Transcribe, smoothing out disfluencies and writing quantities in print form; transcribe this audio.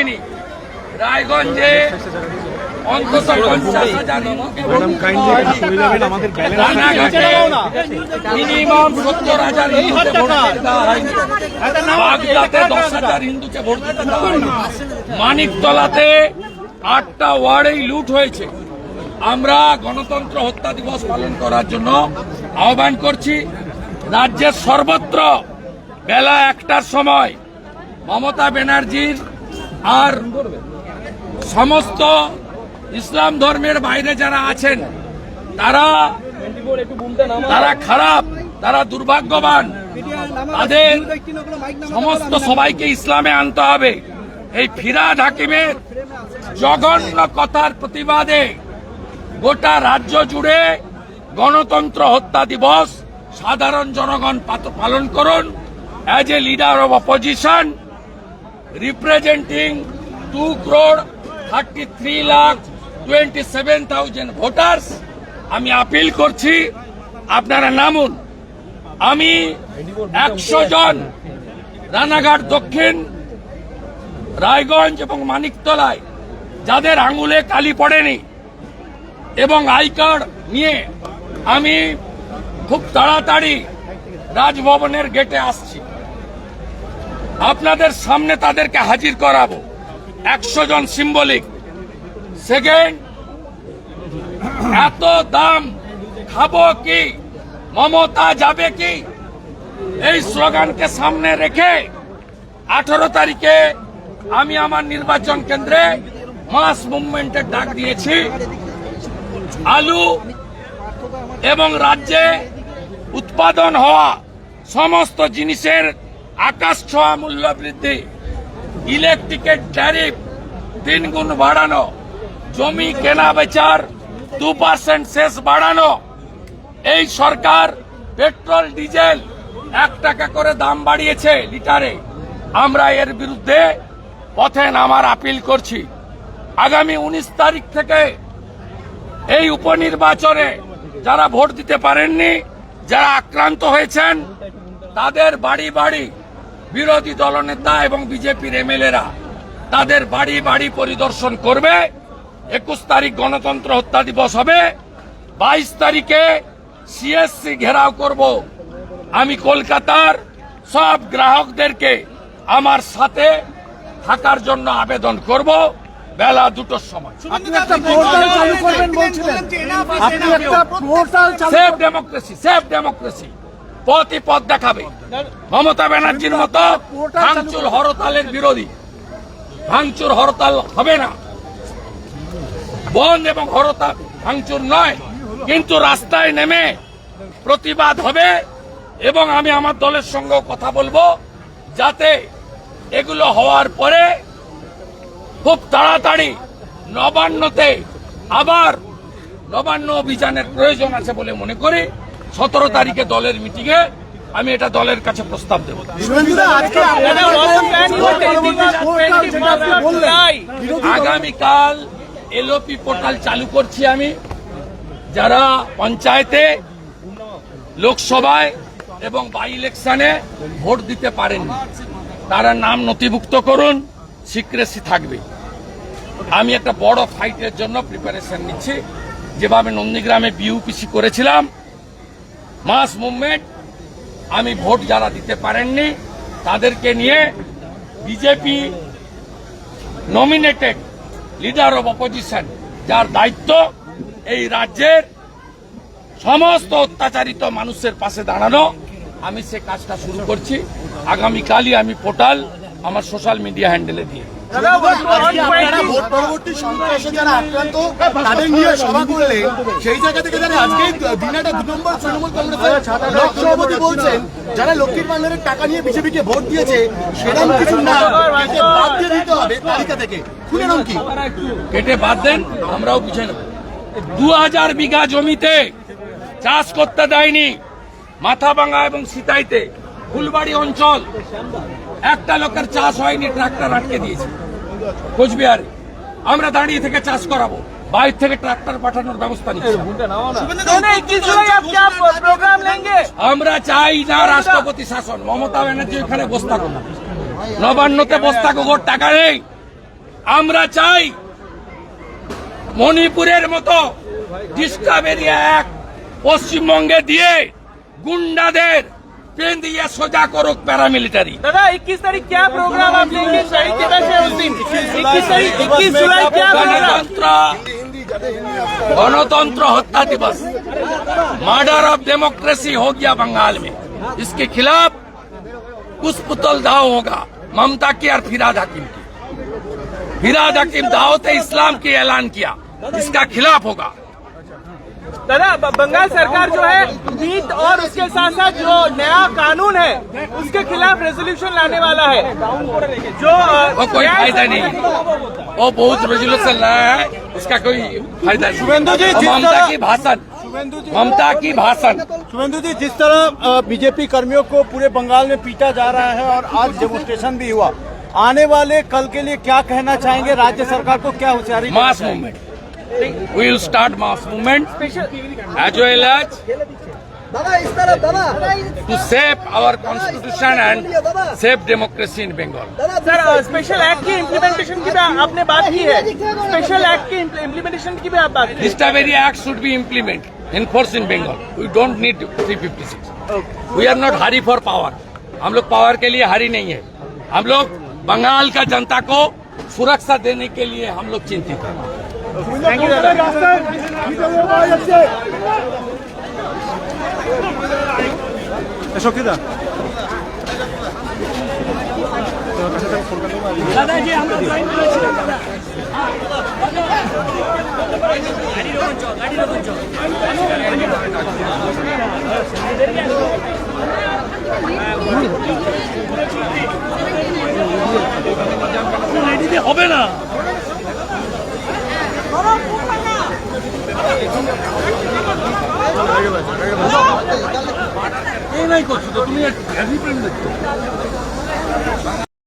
থাকেনি। রায়গঞ্জে অন্তত 50,000 রানাঘাটে মিনিমাম 70,000 হিন্দুকে ভোট দিতে দেওয়া হয়নি। বাগদাতে 10,000 হিন্দুকে ভোট দিতে দেওয়া হয়নি। মানিকতলাতে 8টা ওয়ার্ডেই লুট হয়েছে। আমরা গণতন্ত্র হত্যা দিবস পালন করার জন্য আহ্বান করছি। রাজ্যের সর্বত্র বেলা 1টার সময় মমতা ব্যানার্জির আর সমস্ত ইসলাম ধর্মের বাইরে যারা আছেন তারা খারাপ, তারা দুর্ভাগ্যবান। তাদের সমস্ত সবাইকে ইসলামে আনতে হবে। এই ফিরহাদ হাকিমের জঘন্য কথার প্রতিবাদে গোটা রাজ্য জুড়ে গণতন্ত্র হত্যা দিবস সাধারণ জনগণ পালন করুন। As a leader of opposition representing 2,33,27,000 voters, আমি আপিল করছি আপনারা নামুন। আমি 100 জন রানাঘাট দক্ষিণ, রায়গঞ্জ এবং মানিকতলায় যাদের আঙুলে কালি পড়েনি এবং আই কার্ড নিয়ে আমি খুব তাড়াতাড়ি রাজভবনের গেটে আসছি। আপনাদের সামনে তাদেরকে হাজির করাবো। 100 জন সিম্বলিক। সেকেন্ড, এত দাম খাবো কি, মমতা যাবে কি, এই স্লোগানকে সামনে রেখে 18 তারিখে আমি আমার নির্বাচন কেন্দ্রে মাস মুভমেন্টের ডাক দিয়েছি। আলু এবং রাজ্যে উৎপাদন হওয়া সমস্ত জিনিসের আকাশ ছোঁয়া মূল্য বৃদ্ধি, ইলেকট্রিকের ট্যারিফ 3 গুণ বাড়ানো, জমি কেনা বেচার 2% সেস বাড়ানো, এই সরকার পেট্রোল ডিজেল 1 টাকা করে দাম বাড়িয়েছে লিটারে। আমরা এর বিরুদ্ধে পথে নামার আপিল করছি। আগামী 19 তারিখ থেকে এই উপনির্বাচনে যারা ভোট দিতে পারেননি, যারা আক্রান্ত হয়েছেন, তাদের বাড়ি বাড়ি বিরোধী দলনেতা এবং বিজেপির এমএলএরা তাদের বাড়ি বাড়ি পরিদর্শন করবে। 21 তারিখ গণতন্ত্র হত্যা দিবস হবে। 22 তারিখে সিএসসি ঘেরাও করব। আমি কলকাতার সব গ্রাহকদেরকে আমার সাথে থাকার জন্য আবেদন করব বেলা 2টোর সময়। সেফ ডেমোক্রেসি, সেফ ডেমোক্রেসি পথই পথ দেখাবে। মমতা ব্যানার্জির মতো ভাঙচুর হরতালের বিরোধী। ভাঙচুর হরতাল হবে না, বন্ধ এবং হরতাল ভাঙচুর নয়, কিন্তু রাস্তায় নেমে প্রতিবাদ হবে। এবং আমি আমার দলের সঙ্গে কথা বলবো যাতে এগুলো হওয়ার পরে খুব তাড়াতাড়ি নবান্নতে আবার নবান্ন অভিযানের প্রয়োজন আছে বলে মনে করি। 17 তারিখে দলের মিটিংয়ে আমি এটা দলের কাছে প্রস্তাব দেব। আগামীকাল এলওপি পোর্টাল চালু করছি আমি। যারা পঞ্চায়েতে, লোকসভায় এবং বাই ইলেকশনে ভোট দিতে পারেননি তারা নাম নথিভুক্ত করুন, সিক্রেসি থাকবে। আমি একটা বড় ফাইটের জন্য প্রিপারেশন নিচ্ছি। যেভাবে নন্দীগ্রামে বিউপিসি করেছিলাম, মাস মুভমেন্ট, আমি ভোট যারা দিতে পারেননি তাদেরকে নিয়ে BJP nominated leader of opposition, যার দায়িত্ব এই রাজ্যের সমস্ত অত্যাচারিত মানুষের পাশে দাঁড়ানো, আমি সে কাজটা শুরু করছি। আগামীকালই আমি পোর্টাল আমার সোশ্যাল মিডিয়া হ্যান্ডেলে দিয়ে পরবর্তী সন্ত্রাসে যারা আক্রান্ত তাদের নিয়ে সভা করলে সেই জায়গা থেকে যারা আজকে দিনাটা 2 নম্বর তৃণমূল কংগ্রেসের সভাপতি বলছেন যারা লক্ষ্মীর ভান্ডারের টাকা নিয়ে বিজেপিকে ভোট দিয়েছে সেরকম কিছু না, কেটে বাদ দিয়ে দিতে হবে তালিকা থেকে। খুলে নাম কি কেটে বাদ দেন, আমরাও বুঝে নেব। 2000 বিঘা জমিতে চাষ করতে দেয়নি মাথাভাঙা এবং সিতাইতে। ফুলবাড়ি অঞ্চল একটা লোকের চাষ হয়নি, ট্রাক্টর আটকে দিয়েছে কোচবিহারে। আমরা দাঁড়িয়ে থেকে চাষ করাবো, বাইরে থেকে ট্রাক্টর পাঠানোর ব্যবস্থা নিচ্ছি। আমরা চাই না রাষ্ট্রপতি শাসন। মমতা ব্যানার্জি ওখানে বসে থাকুন, নবান্নতে বসে থাকুক, ওর টাকা নেই। আমরা চাই মণিপুরের মতো ডিস্টার্বের এক পশ্চিমবঙ্গে দিয়ে গুন্ডাদের পেন দিয়ে সোজা করুক প্যারামিলিটারি। दादा 21 तारीख क्या प्रोग्राम आप लेंगे शहीद दिवस है उस दिन 21 तारीख 21 जुलाई क्या प्रोग्राम गणतंत्र हत्या दिवस, मर्डर ऑफ डेमोक्रेसी हो गया बंगाल में, इसके खिलाफ पुष्पतल दाव होगा ममता की और फिराद हकीम की। फिराद हकीम दावत इस्लाम की ऐलान किया, इसका खिलाफ होगा। दादा बंगाल सरकार जो है नीट और उसके साथ साथ जो नया कानून है उसके खिलाफ रेजोल्यूशन लाने वाला है जो वो कोई फायदा नहीं, वो बहुत रेजोल्यूशन लाया है, उसका कोई फायदा नहीं। शुभेंदु जी, और जिस ममता तरह- की भाषण, ममता की भाषण शुभेंदु जी, जिस तरह बीजेपी कर्मियों को पूरे बंगाल में पीटा जा रहा है और आज डेमोन्स्ट्रेशन भी हुआ, आने वाले कल के लिए क्या कहना चाहेंगे? राज्य सरकार को क्या होशियारी mass movement. We will start mass movement as well as to save our constitution and save democracy in Bengal. Sir special act की इम्प्लीमेंटेशन की भी आपने बात की है, स्पेशल एक्ट की इम्प्लीमेंटेशन की भी आप बात की है। Discovery Act should be implemented, enforced in Bengal. We don't need 356. We are not hurry for power. हम लोग पावर के लिए हरी नहीं है, हम लोग बंगाल का जनता को सुरक्षा देने के लिए हम लोग चिंतित हैं। थैंक यू दादा। হবে না এই নাই করছো তো তুমি